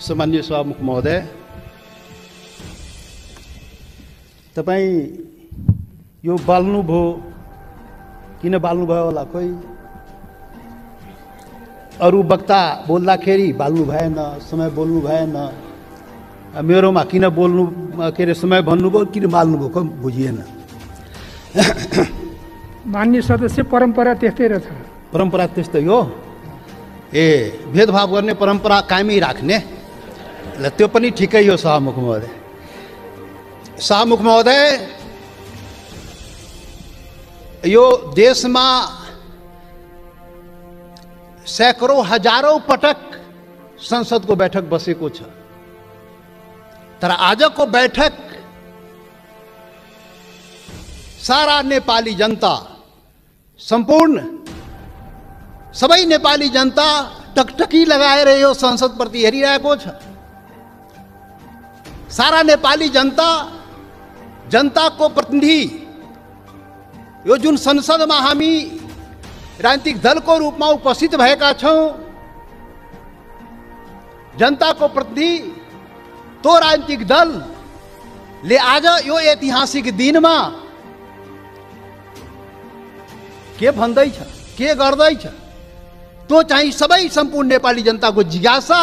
सम्माननीय सभामुख महोदय, तपाईँ यो बाल्नुभयो, किन बाल्नुभयो होला? कोही अरू वक्ता बोल्दाखेरि बाल्नु भएन, समय बोल्नु भएन, मेरोमा किन बोल्नु के अरे समय भन्नुभयो, किन बाल्नुभयो, कम बुझिएन। मान्य सदस्य, परम्परा त्यस्तै रहेछ। परम्परा त्यस्तै हो। ए, भेदभाव गर्ने परम्परा कायमै राख्ने, ल त्यो पनि ठिकै हो। सभामुख महोदय, सभामुख महोदय, यो देशमा सैकड़ों हजारौं पटक संसदको बैठक बसेको छ, तर आजको बैठक सारा नेपाली जनता, संपूर्ण सबै नेपाली जनता टकटकी लगाएर यो संसदप्रति हेरिरहेको छ। सारा नेपाली जनता, जनताको प्रतिनिधि, यो जुन संसदमा हामी राजनीतिक दलको रूपमा उपस्थित भएका छौं, जनताको प्रतिनिधि तो राजनीतिक दलले आज यो ऐतिहासिक दिनमा के भन्दैछ, के गर्दैछ, तो चाहिँ सबै सम्पूर्ण नेपाली जनताको जिज्ञासा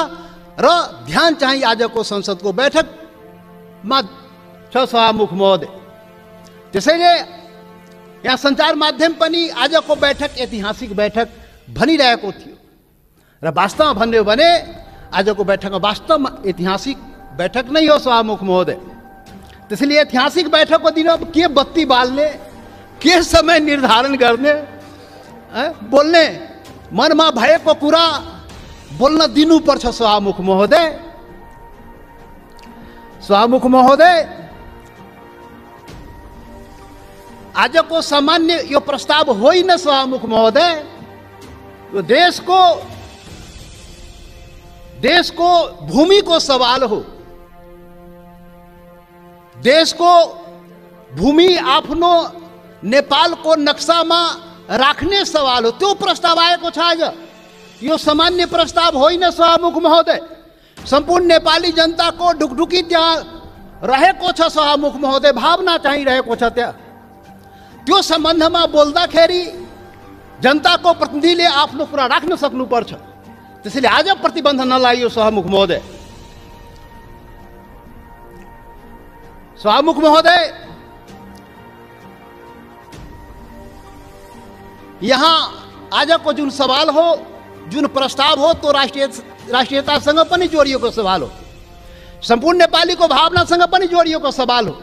र ध्यान चाहिँ आजको संसदको बैठकमा छ। सभामुख महोदय, त्यसैले यहाँ सञ्चार माध्यम पनि आजको बैठक ऐतिहासिक बैठक भनिरहेको थियो र वास्तवमा भन्यो भने आजको बैठकमा वास्तवमा ऐतिहासिक बैठक नै हो। सभामुख महोदय, त्यसैले ऐतिहासिक बैठकको दिन के बत्ती बाल्ने, के समय निर्धारण गर्ने, बोल्ने मनमा भएको कुरा बोल्न दिनुपर्छ। सभामुख महोदय, सभामुख महोदय, आजको सामान्य यो प्रस्ताव होइन। सभामुख महोदय, यो देशको भूमिको सवाल हो। देशको भूमि आफ्नो नेपालको नक्सामा राख्ने सवाल हो, त्यो प्रस्ताव आएको छ आज। यो सामान्य प्रस्ताव होइन। सभामुख महोदय, सम्पूर्ण नेपाली जनताको ढुकढुकी त्यहाँ रहेको छ। सभामुख महोदय, भावना चाहिँ रहेको छ त्यहाँ। त्यो सम्बन्धमा बोल्दाखेरि जनताको प्रतिनिधिले आफ्नो कुरा राख्न सक्नुपर्छ। त्यसैले आज प्रतिबन्ध नलागियो। सभामुख महोदय, सभामुख महोदय, यहाँ आजको जुन सवाल हो, जुन प्रस्ताव हो, तो राष्ट्रियतासँग पनि जोडिएको सवाल हो, सम्पूर्ण नेपालीको भावनासँग पनि जोडिएको सवाल हो,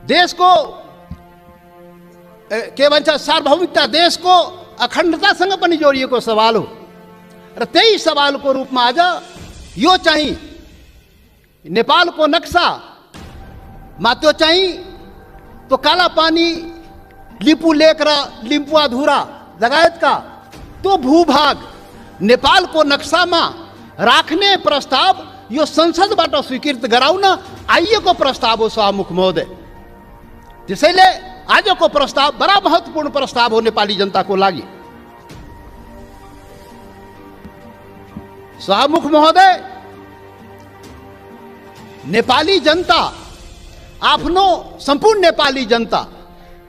देशको के भन्छ सार्वभौमिकता, देशको अखण्डतासँग पनि जोडिएको सवाल हो। र त्यही सवालको रूपमा आज यो चाहिँ नेपालको नक्सामा त्यो चाहिँ तो कालापानी, लिपु लेक र लिम्पुवाधुरा लगायतका त्यो भूभाग नेपालको नक्सामा राख्ने प्रस्ताव यो संसदबाट स्वीकृत गराउन आइएको प्रस्ताव हो। सभामुख महोदय, त्यसैले आजको प्रस्ताव बडा महत्त्वपूर्ण प्रस्ताव हो नेपाली जनताको लागि। सभामुख महोदय, नेपाली जनता, आफ्नो सम्पूर्ण नेपाली जनता,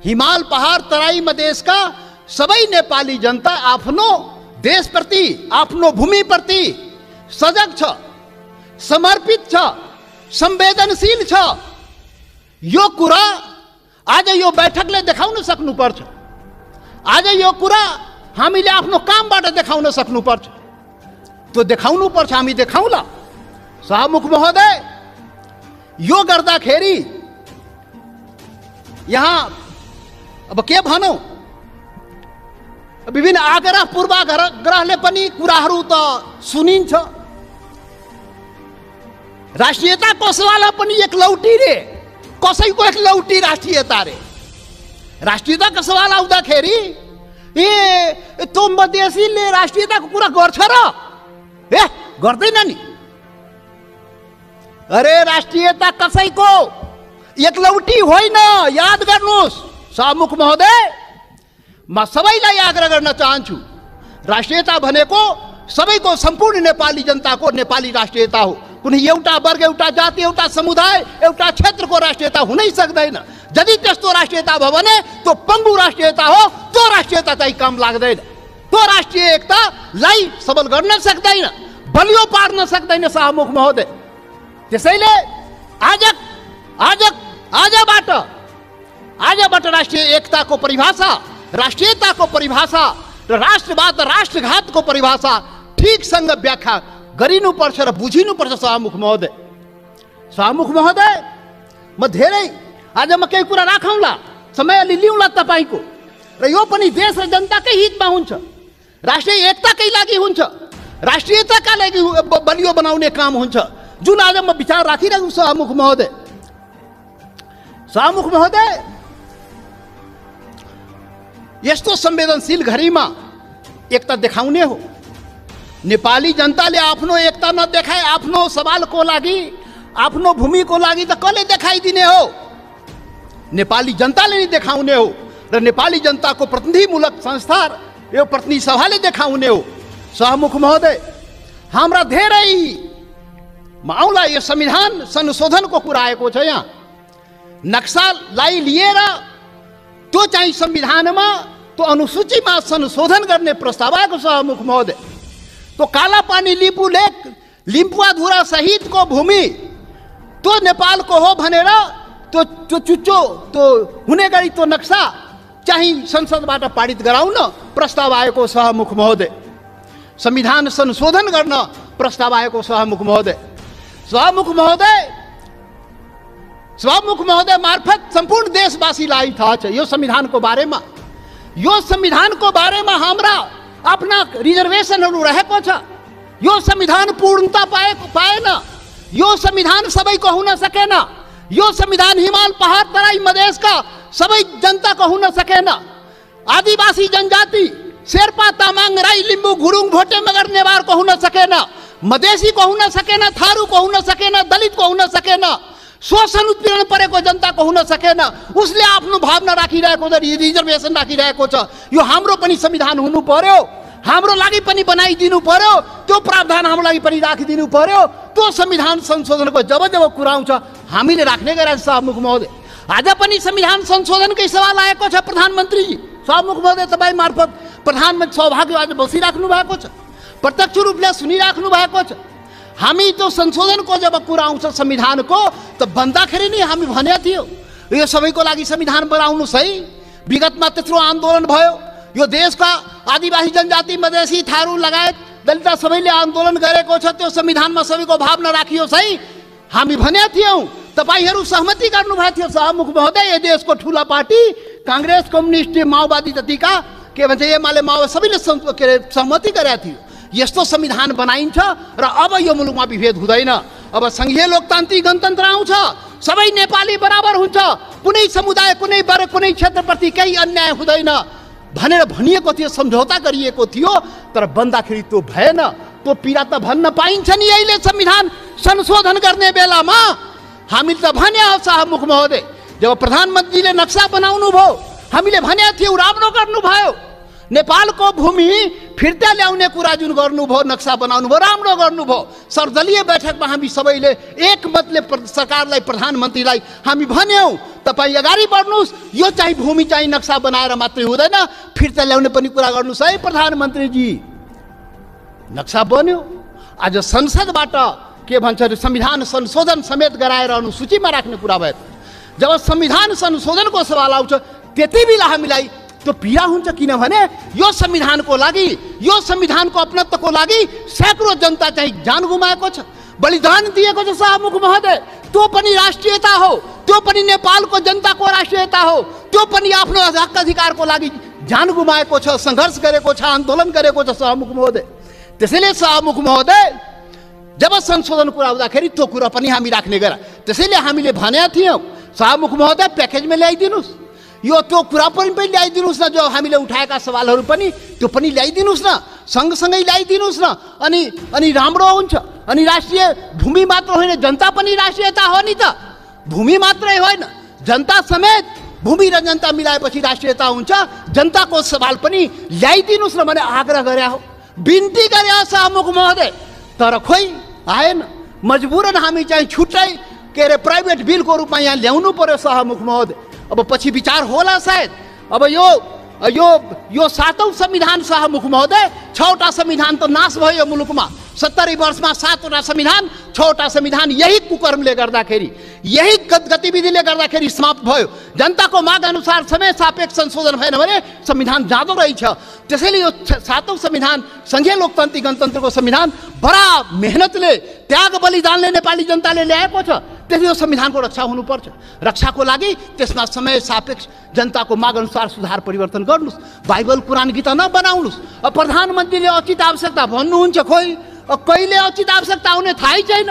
हिमाल पहाड तराई मधेसका सबै नेपाली जनता आफ्नो देशप्रति, आफ्नो भूमिप्रति सजग छ, समर्पित छ, संवेदनशील छ। यो कुरा आज यो बैठकले देखाउन सक्नुपर्छ। आज यो कुरा हामीले आफ्नो कामबाट देखाउन सक्नुपर्छ। त्यो देखाउनुपर्छ, हामी देखाउला। सभामुख महोदय, यो गर्दाखेरि यहाँ अब के भनौं, विभिन्न आग्रह पूर्वाग्रहले पनि कुराहरू त सुनिन्छ। राष्ट्रियताको सवाल पनि एक लौटी रे, कसैको एक लौटी राष्ट्रियता रे। राष्ट्रियताको सवाल आउँदाखेरि ए त्यो मधेसीले राष्ट्रियताको कुरा गर्छ र? ए गर्दैन नि। अरे राष्ट्रियता कसैको एक लौटी होइन, याद गर्नुहोस्। सभामुख महोदय, म सबैलाई आग्रह गर्न चाहन्छु, राष्ट्रियता भनेको सबैको सम्पूर्ण नेपाली जनताको नेपाली राष्ट्रियता हो। कुनै एउटा वर्ग, एउटा जाति, एउटा समुदाय, एउटा क्षेत्रको राष्ट्रियता हुनै सक्दैन। यदि त्यस्तो राष्ट्रियता भयो भने त्यो पङ्गु राष्ट्रियता हो, त्यो राष्ट्रियता चाहिँ काम लाग्दैन। त्यो राष्ट्रिय एकतालाई सबल गर्न सक्दैन, बलियो पार्न सक्दैन शाहमुख महोदय। त्यसैले आजबाट राष्ट्रिय एकताको परिभाषा, राष्ट्रियताको परिभाषा र राष्ट्रवाद, राष्ट्रघातको परिभाषा ठिकसँग व्याख्या गरिनुपर्छ र बुझिनुपर्छ शाहमुख महोदय। शाहमुख महोदय, म धेरै आज म केही कुरा राखौँला, समय अलि लिउँला तपाईँको, र यो पनि देश र जनताकै हितमा हुन्छ, राष्ट्रिय एकताकै लागि हुन्छ, राष्ट्रियताका लागि बलियो बनाउने काम हुन्छ, जुन आज म विचार राखिरहेको छु शाहमुख महोदय। शाहमुख महोदय, यस्तो संवेदनशील घडीमा एकता देखाउने हो। नेपाली जनताले आफ्नो एकता नदेखाए आफ्नो सवालको लागि, आफ्नो भूमिको लागि त कसले देखाइदिने हो? नेपाली जनताले नै देखाउने हो र नेपाली जनताको प्रतिनिधिमूलक संस्था, यो प्रतिनिधि सभाले देखाउने हो। शाहमुख महोदय, हाम्रा धेरै आउला यो संविधान संशोधनको कुरा आएको छ। यहाँ नक्सालाई लिएर त्यो चाहिँ संविधानमा, त्यो अनुसूचीमा संशोधन गर्ने प्रस्ताव आएको शाहमुख महोदय। तो कालापानी लिपु लेक, लिम्पुवाधुरा सहितको भूमि त्यो नेपालको हो भनेर त्यो चुच्चो त्यो हुने गरी त्यो नक्सा चाहिँ संसदबाट पारित गराउन प्रस्ताव आएको शाहमुख महोदय। संविधान संशोधन गर्न प्रस्ताव आएको शाहमुख महोदय। शाहमुख महोदय मार्फत सम्पूर्ण देशवासीलाई थाहा छ यो संविधानको बारेमा। यो संविधानको बारेमा हाम्रा आफ्ना रिजर्वेसनहरू रहेको छ। यो संविधान पूर्णता पाएन। यो संविधान सबैको हुन सकेन। यो संविधान हिमाल, पहाड, तराई, मधेसका सबै जनताको हुन सकेन। आदिवासी जनजाति शेर्पा, तामाङ, राई, लिम्बू, गुरुङ, भोटे, मगर, नेवारको हुन सकेन। मधेसीको हुन सकेन, थारूको हुन सकेन, दलितको हुन सकेन, शोषण उत्पीडन परेको जनताको हुन सकेन। उसले आफ्नो भावना राखिरहेको छ, रिजर्वेसन राखिरहेको छ। यो हाम्रो पनि संविधान हुनु पर्यो, हाम्रो लागि पनि बनाइदिनु पर्यो, त्यो प्रावधान हाम्रो लागि पनि राखिदिनु पर्यो। त्यो संविधान संशोधनको जब कुरा आउँछ हामीले राख्ने गरेका शाहमुख महोदय। आज पनि संविधान संशोधनकै सवाल आएको छ प्रधानमन्त्रीजी। शाहमुख महोदय, तपाईँ मार्फत प्रधानमन्त्री सौभाग्य आज बसिराख्नु भएको छ, प्रत्यक्ष रूपले सुनिराख्नु भएको छ। हामी त्यो संशोधनको जब कुरा आउँछ संविधानको, त भन्दाखेरि नै हामी भनेको थियो यो सबैको लागि संविधान बनाउनुहोस् है। विगतमा त्यत्रो आन्दोलन भयो, यो देशका आदिवासी जनजाति, मधेसी, थारू लगायत दलित सबैले आन्दोलन गरेको छ। त्यो संविधानमा सबैको भावना राखियोस् है हामी भनेका थियौँ। तपाईँहरू सहमति गर्नुभएको थियो शाहमुख महोदय। यो देशको ठुला पार्टी काङ्ग्रेस, कम्युनिस्ट, माओवादी जतिका के भन्छ एमाले, माओवादी सबैले सहमति गरेका थियो। यस्तो संविधान बनाइन्छ र अब यो मुलुकमा विभेद हुँदैन। अब संघीय लोकतान्त्रिक गणतन्त्र आउँछ, सबै नेपाली बराबर हुन्छ, कुनै समुदाय, कुनै वर्ग, कुनै क्षेत्रप्रति केही अन्याय हुँदैन भनेर भनिएको थियो, सम्झौता गरिएको थियो। तर बन्दाखेरि त्यो भएन। त्यो पीडा त भन्न पाइन्छ नि अहिले संविधान संशोधन गर्ने बेलामा। हामीले त भने हो शाहमुख महोदय, जब प्रधानमन्त्रीले नक्सा बनाउनु भयो हामीले भनेको थियौँ राम्रो गर्नुभयो। नेपालको भूमि फिर्ता ल्याउने कुरा जुन गर्नुभयो, नक्सा बनाउनु भयो, राम्रो गर्नुभयो। सर्वदलीय बैठकमा हामी सबैले एकमतले सरकारलाई, प्रधानमन्त्रीलाई हामी भन्यौँ तपाईँ अगाडि बढ्नुहोस्, यो चाहिँ भूमि चाहिँ नक्सा बनाएर मात्रै हुँदैन, फिर्ता ल्याउने पनि कुरा गर्नुहोस् है प्रधानमन्त्रीजी। नक्सा बन्यो। आज संसदबाट के भन्छ संविधान संशोधन समेत गराएर अनुसूचीमा राख्ने कुरा भयो। जब संविधान संशोधनको सवाल आउँछ त्यति बेला हामीलाई त्यो पीडा हुन्छ, किनभने यो संविधानको लागि, यो संविधानको अपनत्वको लागि सैकड़ों जनता चाहिँ जान गुमाएको छ, बलिदान दिएको छ शाहमुख महोदय। त्यो पनि राष्ट्रियता हो, त्यो पनि नेपालको जनताको राष्ट्रियता हो, त्यो पनि आफ्नो हक अधिकारको लागि जान गुमाएको छ, सङ्घर्ष गरेको छ, आन्दोलन गरेको छ शाहमुख महोदय। त्यसैले शाहमुख महोदय जब संशोधन कुरा आउँदाखेरि त्यो कुरा पनि हामी राख्ने गरा। त्यसैले हामीले भनेका थियौँ शाहमुख महोदय प्याकेजमा ल्याइदिनुहोस्, यो त्यो कुरा पनि ल्याइदिनुहोस् न, जो हामीले उठाएका सवालहरू पनि त्यो पनि ल्याइदिनुहोस् न, सँगसँगै ल्याइदिनुहोस् न। अनि राम्रो हुन्छ। अनि राष्ट्रिय भूमि मात्र होइन, जनता पनि राष्ट्रियता हो नि त। भूमि मात्रै होइन, जनता समेत, भूमि र जनता मिलाएपछि राष्ट्रियता हुन्छ। जनताको सवाल पनि ल्याइदिनुहोस् न भने आग्रह गरे हो, बिन्ती गरे हो शाहमुख महोदय। तर खोइ आएन। मजबुरन हामी चाहिँ छुट्टै के अरे प्राइभेट बिलको रूपमा यहाँ ल्याउनु पर्यो सभामुख महोदय। अब पछि विचार होला सायद। अब यो 7औं संविधान सभामुख महोदय, 6वटा संविधान त नाश भयो मुलुकमा। 70 वर्षमा 7वटा संविधान, 6वटा संविधान यही कुकर्मले गर्दाखेरि, यही गतिविधिले गर्दाखेरि समाप्त भयो। जनताको माग अनुसार समय सापेक्ष संशोधन भएन भने संविधान जाँदो रहेछ। त्यसैले यो 7औं संविधान, संघीय लोकतान्त्रिक गणतन्त्रको संविधान बडा मेहनतले, त्याग बलिदानले नेपाली जनताले ल्याएको छ। त्यसले यो संविधानको रक्षा हुनुपर्छ। रक्षाको लागि त्यसमा समय सापेक्ष जनताको माग अनुसार सुधार परिवर्तन गर्नुहोस्। बाइबल कुरान गीता नबनाउनुहोस्। अब प्रधानमन्त्रीले उचित आवश्यकता भन्नुहुन्छ, खोइ अब कहिले उचित आवश्यकता आउने थाहै छैन।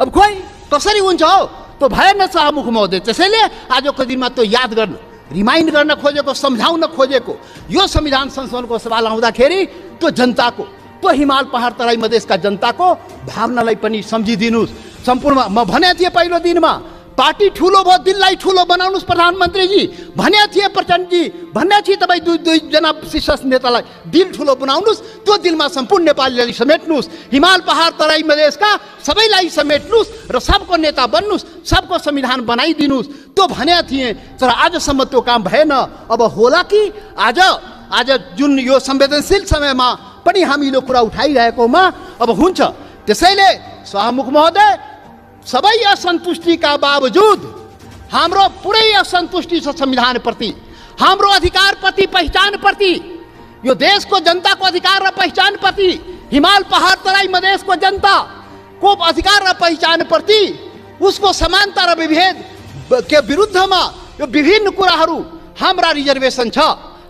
अब खोइ कसरी हुन्छ हो, त्यो भएन सभामुख महोदय। त्यसैले आजको दिनमा त्यो याद गर्न, रिमाइन्ड गर्न खोजेको, सम्झाउन खोजेको यो संविधान संशोधनको सवाल आउँदाखेरि त्यो जनताको, त्यो हिमाल पहाड तराई मधेसका जनताको भावनालाई पनि सम्झिदिनुहोस्। सम्पूर्ण म भने थिएँ पहिलो दिनमा, पार्टी ठुलो भयो, दिललाई ठुलो बनाउनुहोस् प्रधानमन्त्रीजी भने थिए, प्रचण्डजी भन्ने थिए। तपाईँ दुईजना शीर्ष नेतालाई दिल ठुलो बनाउनुहोस्, त्यो दिलमा सम्पूर्ण नेपालीलाई समेट्नुहोस्, हिमाल पहाड तराई मधेसका सबैलाई समेट्नुहोस् र सबको नेता बन्नुहोस्, सबको संविधान बनाइदिनुहोस्, त्यो भने थिएँ। तर आजसम्म त्यो काम भएन। अब होला कि आज जुन यो संवेदनशील समयमा पनि हामी यो कुरा उठाइरहेकोमा अब हुन्छ। त्यसैले सभामुख महोदय, सबै असन्तुष्टिका बावजुद हाम्रो पुरै असन्तुष्टि छ संविधानप्रति, हाम्रो अधिकारप्रति, पहिचानप्रति, यो देशको जनताको अधिकार र पहिचानप्रति, हिमाल पहाड तराई मधेसको जनताको अधिकार र पहिचानप्रति, उसको समानता र विभेद के विरुद्धमा यो विभिन्न कुराहरू, हाम्रा रिजर्भेसन छ,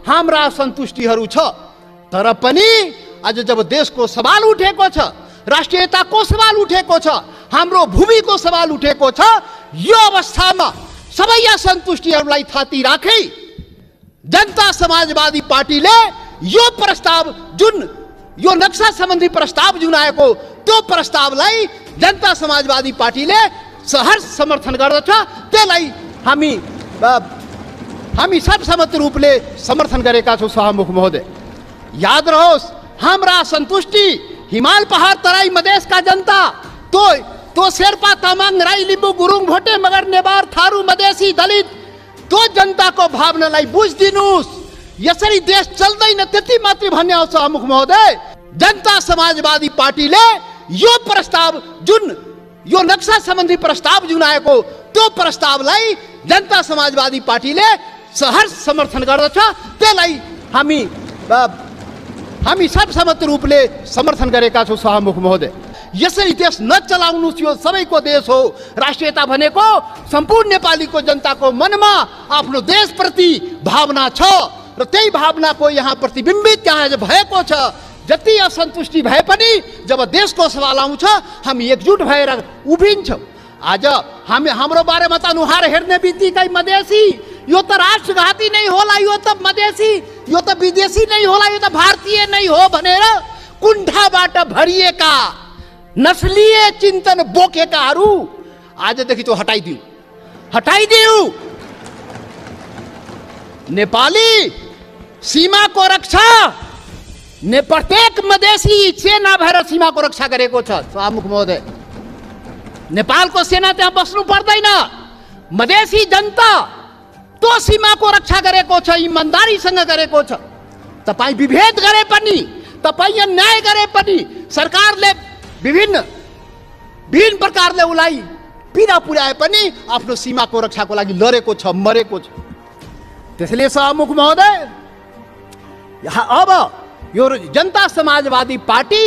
हाम्रा असन्तुष्टिहरू छ। तर पनि आज जब देशको सवाल उठेको छ, राष्ट्रियताको सवाल उठेको छ, हाम्रो भूमिको सवाल उठेको छ, यो अवस्थामा सबै असन्तुष्टिहरूलाई थाती राखी जनता समाजवादी पार्टीले यो प्रस्ताव, जुन यो नक्सा सम्बन्धी प्रस्ताव जुन आएको, त्यो प्रस्तावलाई जनता समाजवादी पार्टीले सहर्ष समर्थन गर्दछ। त्यसलाई हामी सर्वसम्मत रूपले समर्थन गरेका छौँ सभामुख महोदय। याद रहोस्, हाम्रा असन्तुष्टि हिमाल पहाड तराई मधेसका जनता, तो शेर्पा तामाङ राई लिम्बू गुरुङ भोटे मगर नेवार थारू मधेसी दलित, त्यो जनताको भावनालाई बुझिदिनुहोस्। यसरी देश चल्दैन त्यति मात्रै भन्ने हो सभामुख महोदय। जनता समाजवादी पार्टीले यो प्रस्ताव, जुन यो नक्सा सम्बन्धी प्रस्ताव जुन आएको, त्यो प्रस्तावलाई जनता समाजवादी पार्टीले सहर्ष समर्थन गर्दछ। त्यसलाई हामी सर्वसम्मत रूपले समर्थन गरेका छौँ सभामुख महोदय। यसरी देश नचलाउनुहोस्, यो सबैको देश हो। राष्ट्रियता भनेको सम्पूर्ण नेपालीको जनताको मनमा आफ्नो देशप्रति भावना छ र त्यही भावनाको यहाँ प्रतिबिम्बित यहाँ भएको छ। जति असन्तुष्टि भए पनि जब देशको सवाल आउँछ, हामी एकजुट भएर उभिन्छौँ। आज हाम्रो बारेमा त अनुहार हेर्ने बित्तिकै मधेसी, यो त राष्ट्रघाती नै होला, यो त मधेसी, यो त विदेशी नै होला, यो त भारतीय नै हो भनेर कुण्ठाबाट भरिएका नस्लीय चिन्तन बोकेकाहरू आजदेखि त्यो हटाइदिऊ। नेपाली सीमाको रक्षा प्रत्येक मधेसी सेना भएर सीमाको रक्षा गरेको छ सभामुख महोदय। नेपालको सेना त्यहाँ बस्नु पर्दैन। मधेसी जनता त्यो सीमाको रक्षा गरेको छ, इमान्दारीसँग गरेको छ। तपाईँ विभेद गरे पनि, तपाईँ अन्याय गरे पनि, सरकारले विभिन्न प्रकारले उसलाई पीडा पुर्याए पनि आफ्नो सीमाको रक्षाको लागि लडेको छ, मरेको छ। त्यसैले सभामुख महोदय, अब यो जनता समाजवादी पार्टी,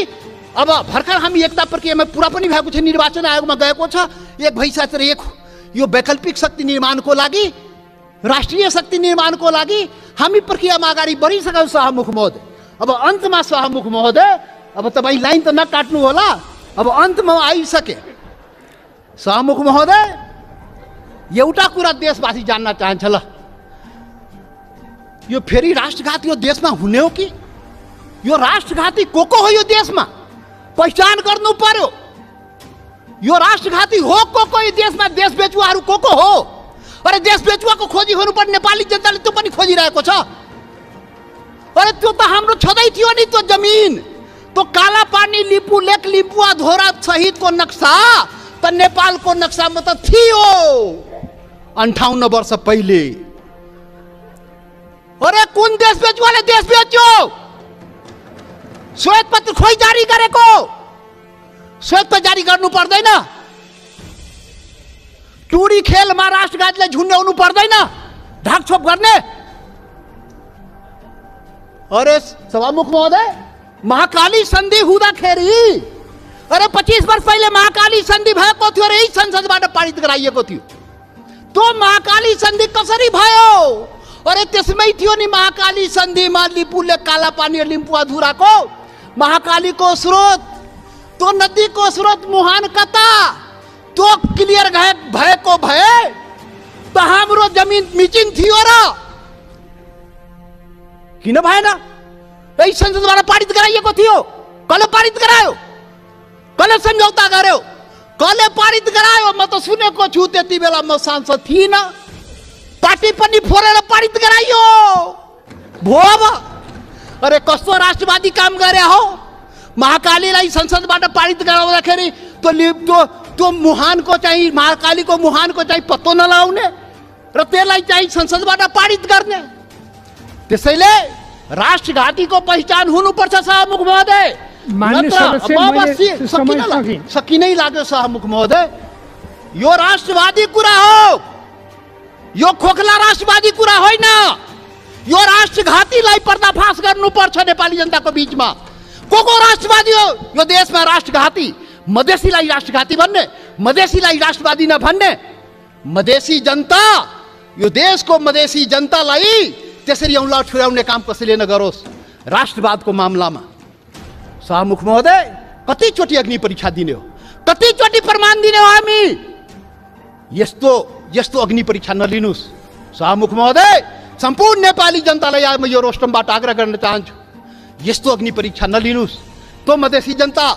अब भर्खर हामी एकता प्रक्रियामा पुरा पनि भएको छ, निर्वाचन आयोगमा गएको छ। एक भइसकेर यो वैकल्पिक शक्ति निर्माणको लागि, राष्ट्रिय शक्ति निर्माणको लागि हामी प्रक्रियामा अगाडि बढिसक्यौँ सभामुख महोदय। अब अन्तमा सभामुख महोदय, अब तपाईँ लाइन त नकाट्नु होला, अब अन्तमा आइसके। सभामुख महोदय, एउटा कुरा देशवासी जान्न चाहन्छ, ल यो फेरि राष्ट्रघाती यो देशमा हुने हो कि? यो राष्ट्रघाती को हो यो देशमा? पहिचान गर्नु पर्यो। यो राष्ट्रघाती हो को यो देशमा? देश बेचुवाहरू को हो? अरे देश बेचुवाको खोजी हुनुपर्ने नेपाली जनताले त्यो पनि खोजिरहेको छ। अरे त्यो त हाम्रो छँदै थियो नि, त्यो जमिन, तो काला पानी लिपू लेक लिपुआधोरा सहित को नक्शा तो नेपाल को नक्शा में तो थियो 58 वर्ष पहले। अरे कुन देश बेच्यो वाले देश बेच्यो श्वेत पत्र खोइ जारी गरेको श्वेत पत्र जारी गर्नु पर्दैन। टुडी खेलमा राष्ट्रघातलाई झुन्ड्याउनु पर्दैन ढाकछोप गर्ने। अरे सभामुख महोदय महाकाली सन्धि हुँदाखेरि अरे 25 वर्ष पहिले महाकाली सन्धि भएको थियो र यही संसदबाट पारित गराइएको थियो। त्यो महाकाली सन्धि कसरी भयो? अरे त्यसमै थियो नि महाकाली सन्धिमा लिपुले काला पानी र लिम्पुआधुराको महाकालीको स्रोत त्यो नदीको स्रोत मुहान कता त्यो क्लियर भएको भए त हाम्रो जमिन मिचिन थियो र किन भएन? यही संसदबाट पारित गराइएको थियो। कसले पारित गरायो? कसले सम्झौता गर्यो? कसले पारित गरायो? म त सुनेको छु त्यति बेला म सांसद थिइनँ। पार्टी पनि फोरेर पारित गराइयो भो। अब अरे कस्तो राष्ट्रवादी काम गरे हो? महाकालीलाई संसदबाट पारित गराउँदाखेरि त्यो मुहानको चाहिँ महाकालीको मुहानको चाहिँ पत्तो नलाउने र त्यसलाई चाहिँ संसदबाट पारित गर्ने। त्यसैले राष्ट्रघातीको पहिचान हुनुपर्छ सभामुख महोदय। सकिनै लाग्यो सभामुख महोदय। यो राष्ट्रवादी कुरा हो, यो खोखला राष्ट्रवादी कुरा होइन। यो राष्ट्रघातीलाई पर्दाफास गर्नुपर्छ नेपाली जनताको बीचमा। को राष्ट्रवादी हो यो देशमा? राष्ट्रघाती मधेसीलाई राष्ट्रघाती भन्ने, मधेसीलाई राष्ट्रवादी नभन्ने। मधेसी जनता यो देशको मधेसी जनतालाई त्यसरी औँला ठुर्याउने काम कसैले नगरोस् राष्ट्रवादको मामलामा। सभामुख महोदय कतिचोटि अग्नि परीक्षा दिने हो, कतिचोटि प्रमाण दिने हो हामी? यस्तो अग्नि परीक्षा नलिनुस् सभामुख महोदय। सम्पूर्ण नेपाली जनतालाई म यो रोस्टमबाट आग्रह गर्न चाहन्छु, यस्तो अग्नि परीक्षा नलिनुस्। त्यो मधेसी जनता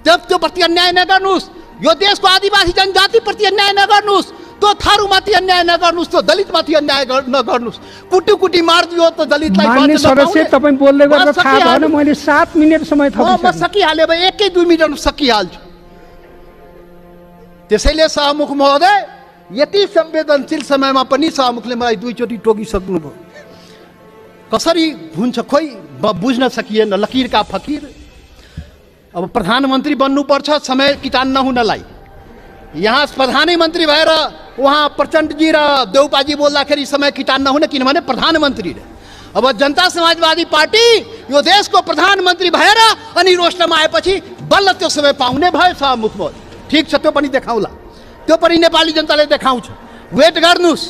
त्यो प्रति अन्याय नगर्नुस्। यो देशको आदिवासी जनजाति प्रति अन्याय नगर्नुस्। त्यो थारूमाथि अन्याय नगर्नुस्। त्यो दलितमाथि अन्याय नगर्नुस्। कुटी मार्दियो त दलितलाई। माननीय सदस्य तपाईँ बोल्दै गर्दा थाहा भएन, मैले 7 मिनेट समय थपिसकेँ। म सकिहाले भए 1-2 मिनेटमा सकिहाल्छु। त्यसैले सभामुख महोदय यति संवेदनशील समयमा पनि सभामुखले मलाई 2 चोटि टोकिसक्नुभयो। कसरी हुन्छ खोइ बुझ्न सकिएन। लकीरका फकीर। अब प्रधानमन्त्री बन्नुपर्छ समय किटान नहुनलाई। यहाँ प्रधानमन्त्री भएर उहाँ प्रचण्डजी र देउपाजी बोल्दाखेरि समय किटान नहुने, किनभने प्रधानमन्त्री रे। अब जनता समाजवादी पार्टी यो देशको प्रधानमन्त्री भएर अनि रोस्टम आएपछि बल्ल त्यो समय पाउने भयो सभामुख महोदय। ठिक छ, त्यो पनि देखाउला, त्यो पनि नेपाली जनताले देखाउँछ। वेट गर्नुस्।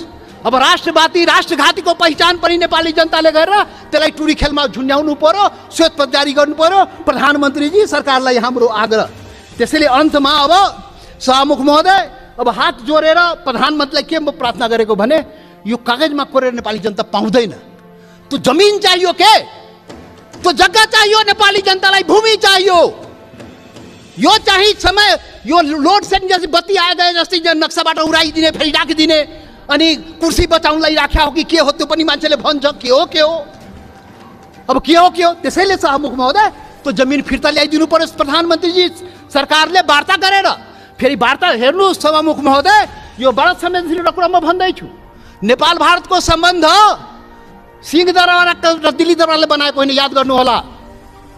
अब राष्ट्रघातीको पहिचान पनि नेपाली जनताले गरेर त्यसलाई टुरी खेलमा झुन्ड्याउनु पर्यो, श्वेतपत्र जारी गर्नु पर्यो। प्रधानमन्त्रीजी सरकारलाई हाम्रो आग्रह। त्यसैले अन्तमा अब सभामुख महोदय अब हात जोडेर प्रधानमन्त्रीलाई के म प्रार्थना गरेको भने यो कागजमा कोरेर नेपाली जनता पाउँदैन। त्यो जमिन चाहियो के? त्यो जग्गा चाहियो नेपाली जनतालाई, भूमि चाहियो। यो चाहिँ समय यो लोड सेडिङ जस्तै बत्ती आए गए जस्तै नक्साबाट उडाइदिने फेरि राखिदिने अनि कुर्सी बचाउनलाई राख्या हो कि के हो त्यो पनि मान्छेले भन्छ। के हो अब के हो? त्यसैले सभामुख महोदय त्यो जमिन फिर्ता ल्याइदिनु पर्यो प्रधानमन्त्रीजी सरकारले वार्ता गरेर। फेरि वार्ता हेर्नुहोस् सभामुख महोदय, यो बडा संवेदनशील कुरा म भन्दैछु। नेपाल भारतको सम्बन्ध सिंहदरबार र दिल्ली दरबारले बनाएको होइन, याद गर्नुहोला।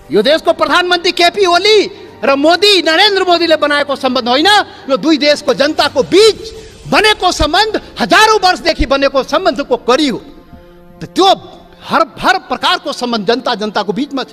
यो देशको प्रधानमन्त्री केपी ओली र मोदी नरेन्द्र मोदीले बनाएको सम्बन्ध होइन। यो दुई देशको जनताको बीच बनेको सम्बन्ध, हजारौं वर्षदेखि बनेको सम्बन्धको कडी हो। त्यो हर प्रकारको सम्बन्ध जनताको बीचमा छ,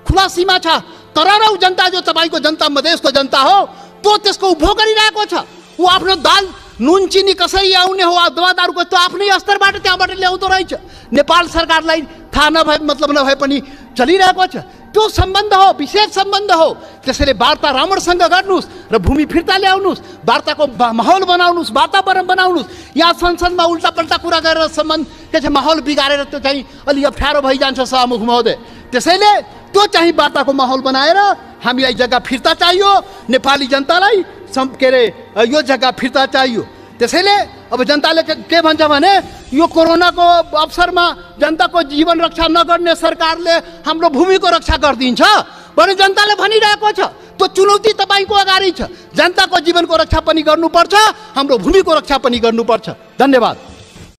खुला सीमा छ। तरौं जनता जो तपाईको जनता मधेसको जनता हो त्यो त्यसको उपभोग गरिरहेको छ। ऊ आफ्नो दाल नुन चिनी कसरी आउने हो, दवा दारूको त्यो आफ्नै स्तरबाट त्यहाँबाट ल्याउँदो रहेछ। नेपाल सरकारलाई थाहा नभए मतलब नभए पनि चलिरहेको छ। त्यो सम्बन्ध हो, विशेष सम्बन्ध हो। त्यसैले वार्ता राम्रोसँग गर्नुस् र भूमि फिर्ता ल्याउनुस्, वार्ताको माहौल बनाउनुस्, वातावरण बनाउनुस्। यहाँ संसदमा उल्टा पल्टा कुरा गरेर सम्बन्ध के छ माहौल बिगारेर त्यो चाहिँ अलि अप्ठ्यारो भइजान्छ सभामुख महोदय। त्यसैले त्यो चाहिँ वार्ताको माहौल बनाएर हामीलाई जग्गा फिर्ता चाहियो, नेपाली जनतालाई के अरे यो जग्गा फिर्ता चाहियो। त्यसैले अब जनताले के भन्छ भने यो कोरोनाको अवसरमा जनताको जीवन रक्षा नगर्ने सरकारले हाम्रो भूमिको रक्षा गरिदिन्छ भने जनताले भनिरहेको छ त्यो चुनौती तपाईको अगाडि छ। जनताको जीवनको रक्षा पनि गर्नुपर्छ, हाम्रो भूमिको रक्षा पनि गर्नुपर्छ। धन्यवाद।